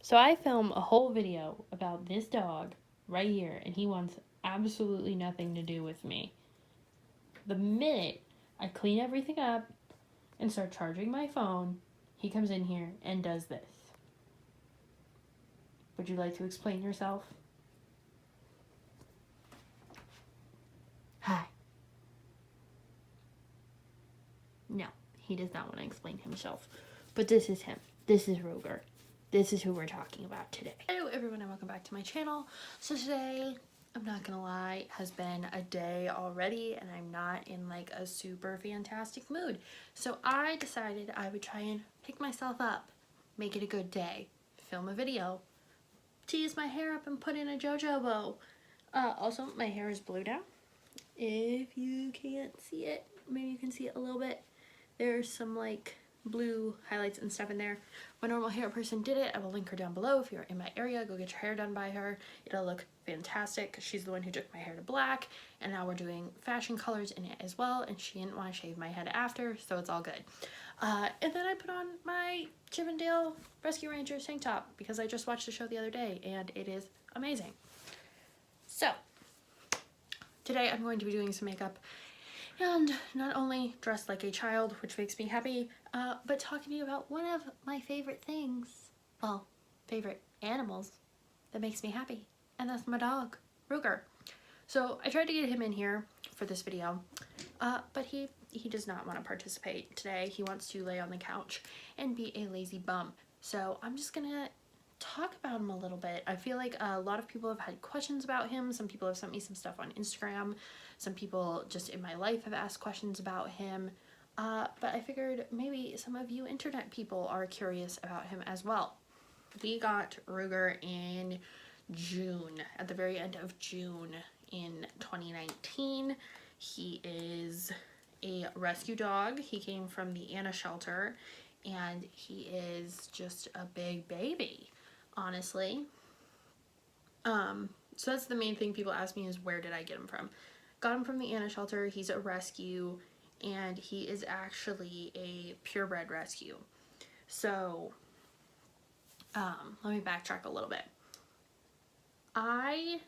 So I film a whole video about this dog right here, and he wants absolutely nothing to do with me. The minute I clean everything up and start charging my phone, he comes in here and does this. Would you like to explain yourself? Hi. No, he does not want to explain himself. But this is him. This is Ruger. This is who we're talking about today. Hello everyone and welcome back to my channel. So today, I'm not gonna lie, has been a day already and I'm not in like a super fantastic mood. So I decided I would try and pick myself up, make it a good day, film a video, tease my hair up and put in a JoJo bow. Also, my hair is blue now. If you can't see it, maybe you can see it a little bit. There's some like blue highlights and stuff in there. My normal hair person did it. I will link her down below. If you're in my area, go get your hair done by her. It'll look fantastic because she's the one who took my hair to black, and now we're doing fashion colors in it as well, and she didn't want to shave my head after, so it's all good. And then I put on my Chippendale Rescue Rangers tank top because I just watched the show the other day and it is amazing. So today I'm going to be doing some makeup and not only dressed like a child, which makes me happy, but talking to you about one of my favorite things, well, favorite animals that makes me happy, and that's my dog, Ruger. So I tried to get him in here for this video, but he does not want to participate today. He wants to lay on the couch and be a lazy bum. So I'm just gonna talk about him a little bit. I feel like a lot of people have had questions about him. Some people have sent me some stuff on Instagram. Some people just in my life have asked questions about him. But I figured maybe some of you internet people are curious about him as well. We got Ruger in June, at the very end of June in 2019. He is a rescue dog. He came from the Anna shelter, and he is just a big baby, honestly. So that's the main thing people ask me is where did I get him from? Got him from the Anna shelter. He's a rescue, and he is actually a purebred rescue. So let me backtrack a little bit. I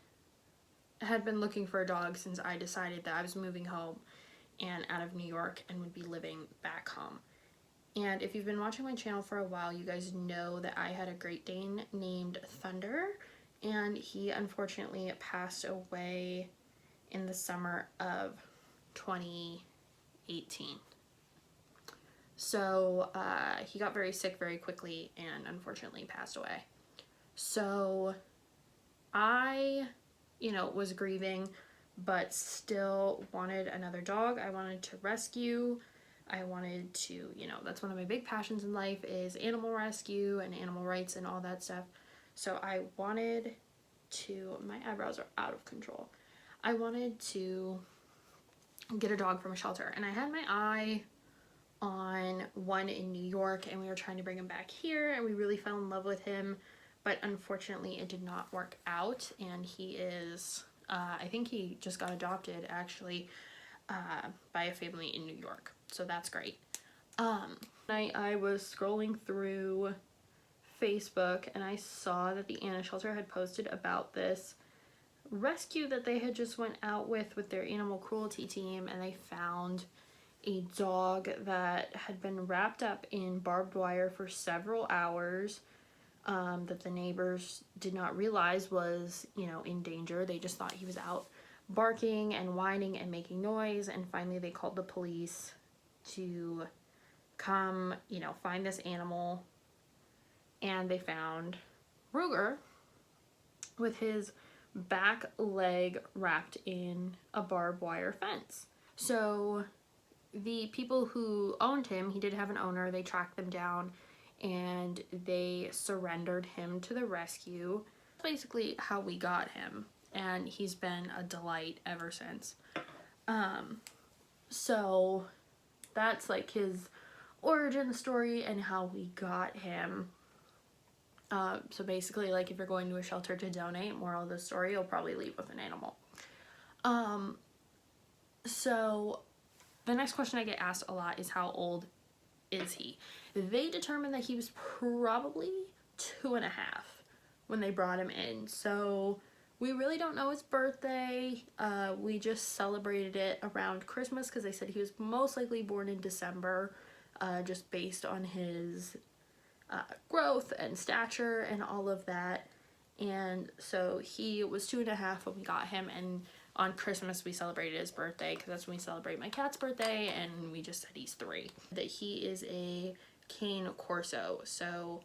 had been looking for a dog since I decided that I was moving home and out of New York and would be living back home. And if you've been watching my channel for a while, you guys know that I had a Great Dane named Thunder, and he unfortunately passed away in the summer of 2018. So he got very sick very quickly and unfortunately passed away. So I, was grieving, but still wanted another dog. I wanted to rescue. I wanted to, that's one of my big passions in life is animal rescue and animal rights and all that stuff. So I wanted to, my eyebrows are out of control. I wanted to get a dog from a shelter, and I had my eye on one in New York, and we were trying to bring him back here, and we really fell in love with him, but unfortunately it did not work out, and he is, I think he just got adopted actually by a family in New York, so that's great. I was scrolling through Facebook and I saw that the Anna shelter had posted about this rescue that they had just went out with their animal cruelty team, and they found a dog that had been wrapped up in barbed wire for several hours, that the neighbors did not realize was, in danger. They just thought he was out barking and whining and making noise, and finally they called the police to come, find this animal, and they found Ruger with his back leg wrapped in a barbed wire fence. So the people who owned him, he did have an owner, they tracked them down and they surrendered him to the rescue. That's basically how we got him, and he's been a delight ever since. So that's like his origin story and how we got him. So basically, like, if you're going to a shelter to donate, moral of the story, you'll probably leave with an animal. So the next question I get asked a lot is how old is he? They determined that he was probably 2.5. when they brought him in. So we really don't know his birthday. We just celebrated it around Christmas because they said he was most likely born in December, just based on his growth and stature and all of that. And so he was 2.5 when we got him, and on Christmas we celebrated his birthday because that's when we celebrate my cat's birthday, and we just said he's 3. That he is a Cane Corso. So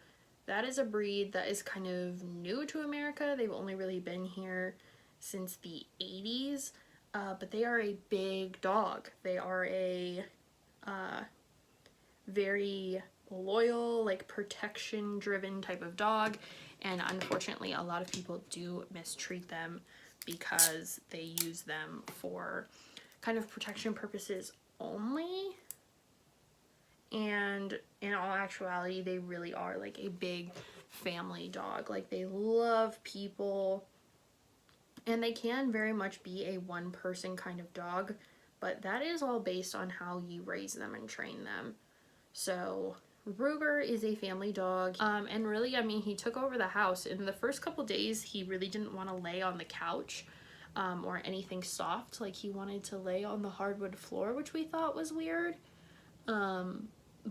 that is a breed that is kind of new to America. They've only really been here since the 80s, but they are a big dog. They are a very loyal, like protection driven type of dog, and unfortunately a lot of people do mistreat them because they use them for kind of protection purposes only. And in all actuality, they really are like a big family dog. Like, they love people, and they can very much be a one person kind of dog, but that is all based on how you raise them and train them. So Ruger is a family dog, and really, I mean, he took over the house. In the first couple days, he really didn't want to lay on the couch or anything soft. Like, he wanted to lay on the hardwood floor, which we thought was weird.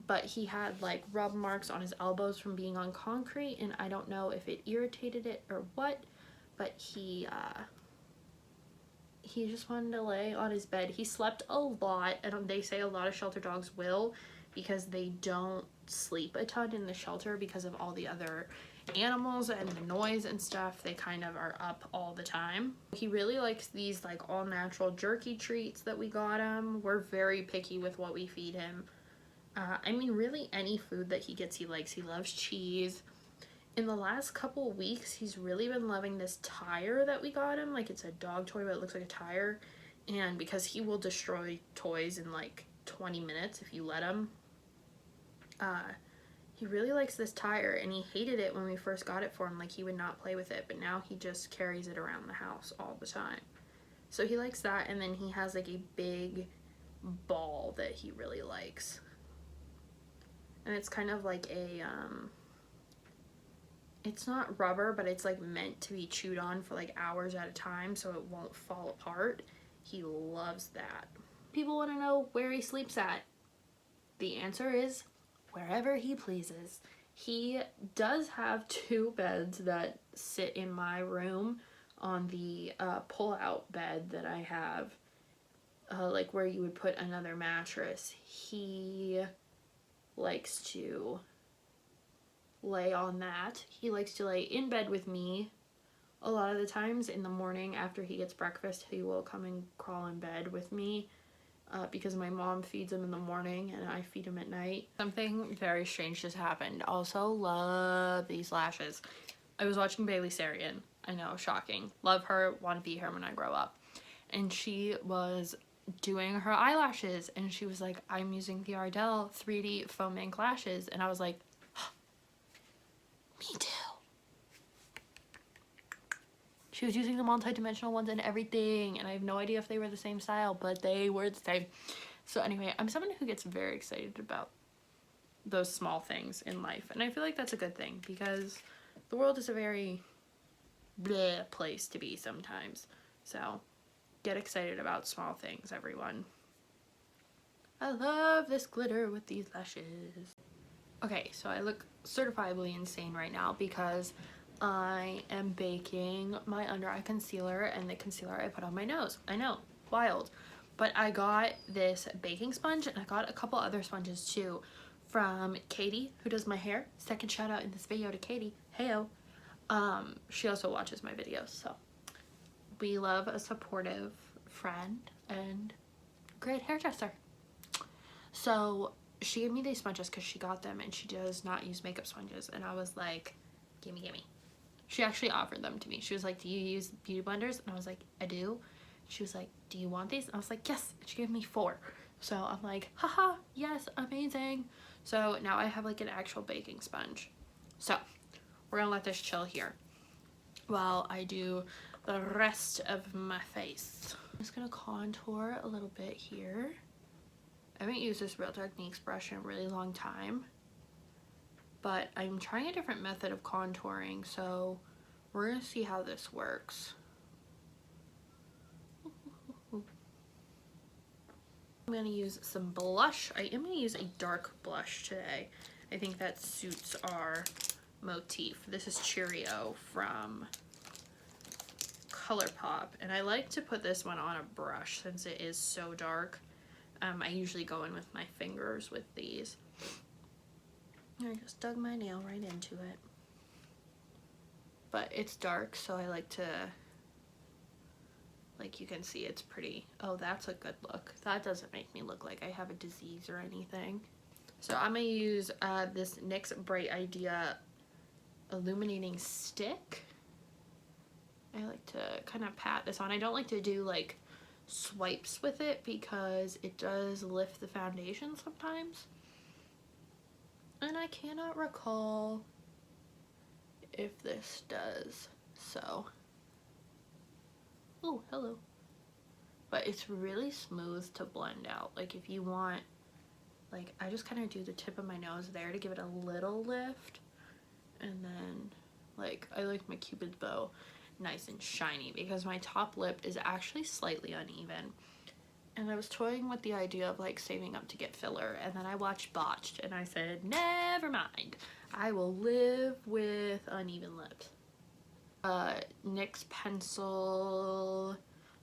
But he had like rub marks on his elbows from being on concrete, and I don't know if it irritated it or what, but he just wanted to lay on his bed. He slept a lot, and they say a lot of shelter dogs will, because they don't sleep a ton in the shelter because of all the other animals and the noise and stuff. They kind of are up all the time. He really likes these like all natural jerky treats that we got him. We're very picky with what we feed him. I mean, really any food that he gets he likes. He loves cheese. In the last couple weeks, he's really been loving this tire that we got him. Like, it's a dog toy, but it looks like a tire. And because he will destroy toys in like 20 minutes if you let him, he really likes this tire, and he hated it when we first got it for him. Like, he would not play with it, but now he just carries it around the house all the time. So he likes that, and then he has like a big ball that he really likes. And it's kind of like a, it's not rubber, but it's like meant to be chewed on for like hours at a time so it won't fall apart. He loves that. People want to know where he sleeps at. The answer is wherever he pleases. He does have 2 beds that sit in my room on the pull-out bed that I have, like where you would put another mattress. He likes to lay on that. He likes to lay in bed with me. A lot of the times in the morning after he gets breakfast, he will come and crawl in bed with me because my mom feeds him in the morning and I feed him at night. Something very strange just happened. Also, love these lashes. I was watching Bailey Sarian. I know, shocking. Love her, want to be her when I grow up. And she was doing her eyelashes, and she was like, I'm using the Ardell 3D foam ink lashes, and I was like, me too. She was using the multi-dimensional ones and everything, and I have no idea if they were the same style, but they were the same. So anyway, I'm someone who gets very excited about those small things in life, and I feel like that's a good thing because the world is a very bleh place to be sometimes. So get excited about small things, everyone. I love this glitter with these lashes. Okay, so I look certifiably insane right now because I am baking my under eye concealer and the concealer I put on my nose. I know, wild. But I got this baking sponge, and I got a couple other sponges too from Katie, who does my hair. Second shout out in this video to Katie. Heyo. She also watches my videos, so we love a supportive friend and great hairdresser. So she gave me these sponges because she got them and she does not use makeup sponges, and I was like, gimme, gimme. She actually offered them to me. She was like, do you use beauty blenders? And I was like, I do. She was like, do you want these? And I was like, yes. And she gave me 4. So I'm like, haha, yes, amazing. So now I have like an actual baking sponge. So we're gonna let this chill here while I do the rest of my face. I'm just gonna contour a little bit here. I haven't used this Real Techniques brush in a really long time, but I'm trying a different method of contouring, so We're gonna see how this works. I'm gonna use some blush. I am gonna use a dark blush today. I think that suits our motif. This is Cheerio from ColourPop, and I like to put this one on a brush since it is so dark. I usually go in with my fingers with these. I just dug my nail right into it. But it's dark, so I like to, like, you can see it's pretty. Oh, that's a good look. That doesn't make me look like I have a disease or anything. So I'm going to use this NYX Bright Idea illuminating stick. I like to kind of pat this on. I don't like to do like swipes with it because it does lift the foundation sometimes. And I cannot recall if this does. So, oh, hello. But it's really smooth to blend out. Like if you want, like I just kind of do the tip of my nose there to give it a little lift. And then like I like my Cupid's bow nice and shiny because my top lip is actually slightly uneven. And I was toying with the idea of like saving up to get filler, and then I watched Botched and I said, never mind, I will live with uneven lips. NYX pencil,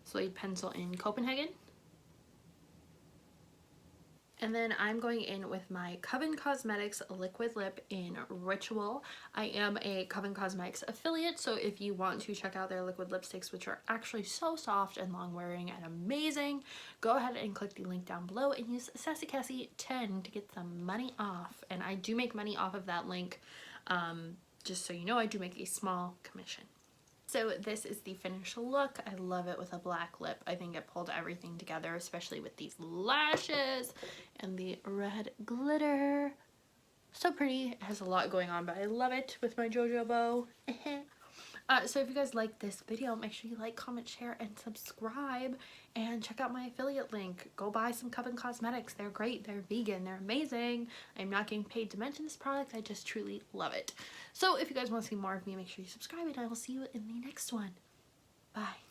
Slade pencil in Copenhagen. And then I'm going in with my Coven Cosmetics liquid lip in Ritual. I am a Coven Cosmetics affiliate, so if you want to check out their liquid lipsticks, which are actually so soft and long wearing and amazing, go ahead and click the link down below and use Sassy Cassie 10 to get some money off. And I do make money off of that link. Just so you know, I do make a small commission. So this is the finished look. I love it with a black lip. I think it pulled everything together, especially with these lashes and the red glitter. So pretty. It has a lot going on, but I love it with my JoJo bow. So if you guys like this video, make sure you like, comment, share, and subscribe. And check out my affiliate link. Go buy some Coven Cosmetics. They're great. They're vegan. They're amazing. I'm not getting paid to mention this product. I just truly love it. So if you guys want to see more of me, make sure you subscribe, and I will see you in the next one. Bye.